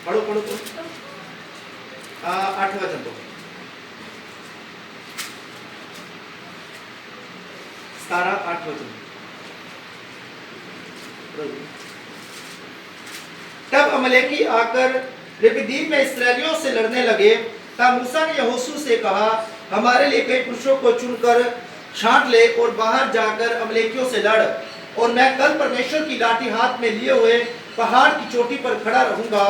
पढ़ो पढ़ो पढ़ो 8 वचन तो 17 8 वचन। तब अमलेकी आकर रिफदीम में इस्राएलियों से लड़ने लगे। तब मूसा ने यहोशू से कहा, हमारे लिए कई पुरुषों को चुनकर छांट ले और बाहर जाकर अमलेकियों से लड़, और मैं कल परमेश्वर की लाठी हाथ में लिए हुए पहाड़ की चोटी पर खड़ा रहूंगा।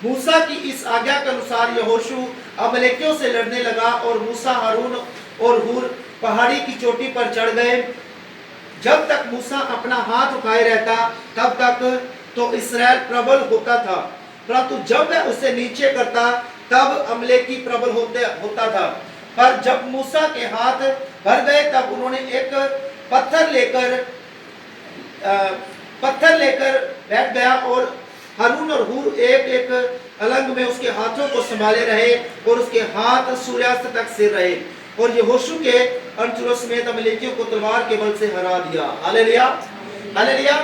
मूसा की इस आज्ञा के अनुसार यहोशू अमलेकियों से लड़ने लगा, और मूसा, हारून और हूर पहाड़ी की चोटी पर चढ़ गए। जब तक मूसा अपना हाथ उठाए रहता तब तक तो इस्राएल प्रबल होता था, परंतु जब वह उसे नीचे करता तब अमलेकी प्रबल होता था। पर जब मूसा के हाथ भर गए तब उन्होंने एक पत्थर लेकर बैठ गया, और हारून और हूर एक एक अलग में उसके हाथों को संभाले रहे, और उसके हाथ सूर्यास्त तक सिर रहे, और यहोशू के अंचलों समेत अमलेकियों को तलवार के बल से हरा दिया। Hallelujah hallelujah.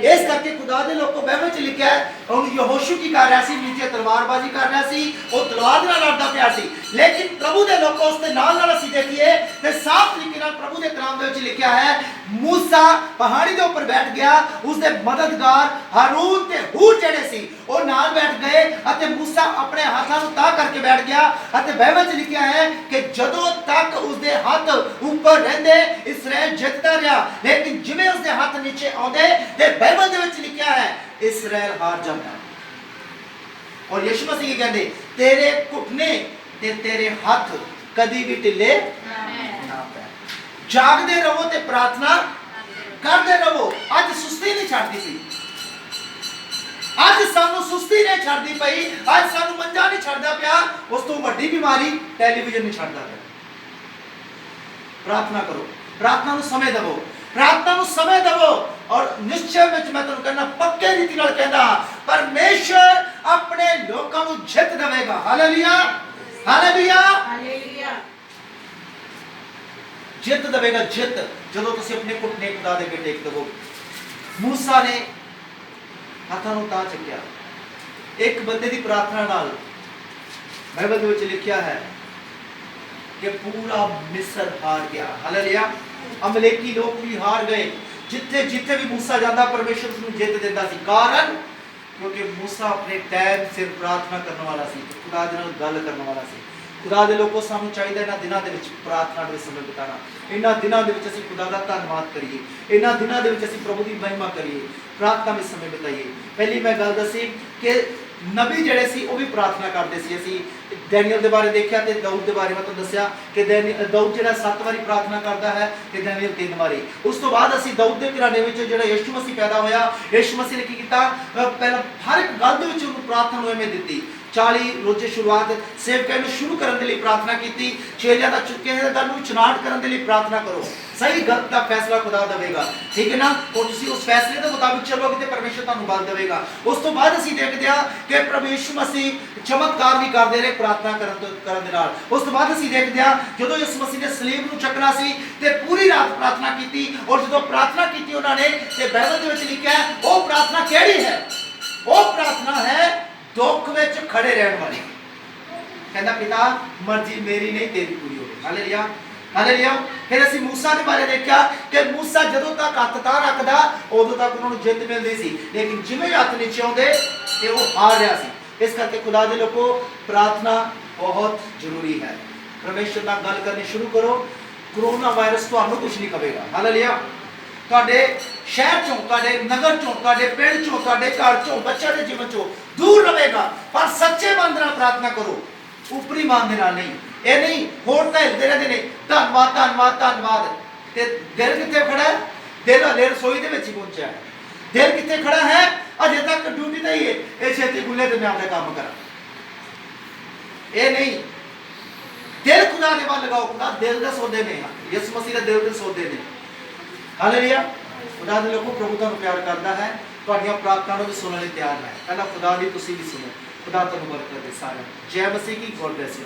इस करके खुदा ने लोग को बाइबल च लिखा है, और यहोशू की कर रहा सी, नीचे तलवारबाजी कर रहा सी, और तलवार नाल लड़दा पिया सी, लेकिन प्रभु दे लोग को उसके नाल नाल ਅਸੀਂ देखिए ते साफ तरीके नाल प्रभु दे कलाम दे विच लिखा है, मूसा पहाड़ी दे ऊपर बैठ गया, उसके मददगार हारून ते हूर जेड़े सी ਉਹ ਨਾਲ बैठ गए, ਅਤੇ मूसा अपने हाथों ਨੂੰ ताह करके बैठ गया, ਅਤੇ ਬਾਈਬਲ ਚ ਲਿਖਿਆ है कि ਜਦੋਂ तक उसके हाथ ऊपर रहंदे इस्राएल जितदा रहा, लेकिन जिवें उसके हाथ नीचे आउंदे ते बाइबल दे विच लिखिया है इस्राएल हार जाता। और यीशु मसीह कहते तेरे घुटने ते तेरे हाथ कदी भी ढिले ना पै, जागदे रहो ते प्रार्थना करदे रहो। अज सुस्ती नहीं छड्डदी सी, अज सानू सुस्ती नहीं छड्डदी पई, अज सानू मंजा नहीं छड्डदा पिया, उस तो वड्डी बीमारी टेलीविजन नहीं छड्डदा पिया। प्रार्थना करो, प्रार्थना नूं समय देवो, प्रार्थना नूं समय देवो, और निश्चय में मैं तुहानूं कहना पक्के रीति नाल कहंदा परमेश्वर अपने लोकां नूं जित देवेगा। Hallelujah hallelujah hallelujah. जित देवेगा, जित जदों तुसीं अपने घुटने खुदा दे अगे टेक देवो। मूसा ने हाथां नूं तां चुक्या, एक बंदे दी प्रार्थना नाल बाइबल दे विच लिखिया है कि पूरा मिस्र हार गया। हालेलुया। अमलेकी लोग भी हार गए, जिथे जिथे भी मूसा जाता परमेश्वर उसनूं जित दिंदा सी, कारण क्योंकि मूसा अपने टाइम सिर प्रार्थना करने वाला सी, खुदा दे नाल गल करने वाला सी। खुदा दे लोगों सानूं चाहिदा इन्हां दिनां दे विच प्रार्थना दे समय बिताना, इन्हां दिनां दे विच असीं खुदा दा धन्नवाद करिए, इन्हां दिनां दे विच असीं प्रभु दी महिमा करिए, प्रार्थना में समय बिताइए। पहली मैं गल दसी कि नबी जड़े सी वो भी प्रार्थना करते सी। असीं डैनियल के बारे देखा तो दाऊद के बारे में तो दसिया कि दाऊद जो 7 बारी प्रार्थना करता है तो डैनियल 3 बारी। उस तो बाद असीं दाऊद के घराने में जो यीशु मसीह पैदा होया, यीशु मसीह ने की किया, पहला हर एक गल दे विच उहनूं प्रार्थना उहमें दित्ती। 40 रोजे शुरुआत सेवकां नूं शुरू करने के लिए प्रार्थना की, चेलियां दा चुके गल नूं चनाट करने के लिए प्रार्थना करो, सही गलत का फैसला खुदा देगा, ठीक है ना। और तुसीं उस फैसले के मुताबिक चलोगे तो परमेश्वर तुहानूं बल देगा। उस तो बाद असीं देखदे हां कि प्रभु यीशु मसीह चमत्कार भी करते रहे प्रार्थना करन दे नाल। उस तो बाद असीं देखदे हां जदों यीशु मसीह ने सलीब नूं चकना सी ते पूरी रात प्रार्थना की, और जदों प्रार्थना की उन्होंने ते बाइबल दे विच लिखिया है वो प्रार्थना किहड़ी है, वो प्रार्थना है दुख विच खड़े रहने वाली। कहता पिता मर्जी मेरी नहीं तेरी पूरी होगी। Hallelujah hallelujah. फिर असीं मूसा के बारे देखा कि मूसा जदों तक हत्थ तां रखदा उदों तक उन्होंने जित मिलती सी, लेकिन जिवें हत्थ नीचे आउंदे ते वो हार रहा सी। इस करके खुदा दे लोगों प्रार्थना बहुत जरूरी है। परमेश्वर नाल गल करनी शुरू करो, कोरोना वायरस तुहानूं कुछ नहीं कहेगा। हालेलुया। तुहाडे शहर चों, तुहाडे नगर चों, तुहाडे पिंड चों, तुहाडे घर चों, बच्चों के जीवन चों दूर रहेगा, पर सच्चे मन नाल प्रार्थना करो, उपरी मन दे नाल नहीं। ये नहीं होर तां हिलदे रहिंदे ने धन्नवाद धन्नवाद धन्नवाद, ते दिल कित्थे खड़ा है? दिल हले रसोई दे विच ही पहुंचा है। दिल कित्थे खड़ा है? अजे तक ड्यूटी ते ही है, ये छेती खुले ते मैं अपना काम करा। ये नहीं, दिल खुदा दे वल लगाओ। खुदा दिल दे सौदे ने, यीशु मसीह दे दिल दे सौदे ने। हालेलुया। खुदा दे लोगों प्रभु तुहानूं प्यार करदा है, तुहाडीआं प्रार्थनावां नूं सुणन लई तैयार है। पहला खुदा दी तुसीं भी सुनो। खुदा तुहानूं बरकत दे। सारे जय मसीह की। God bless you.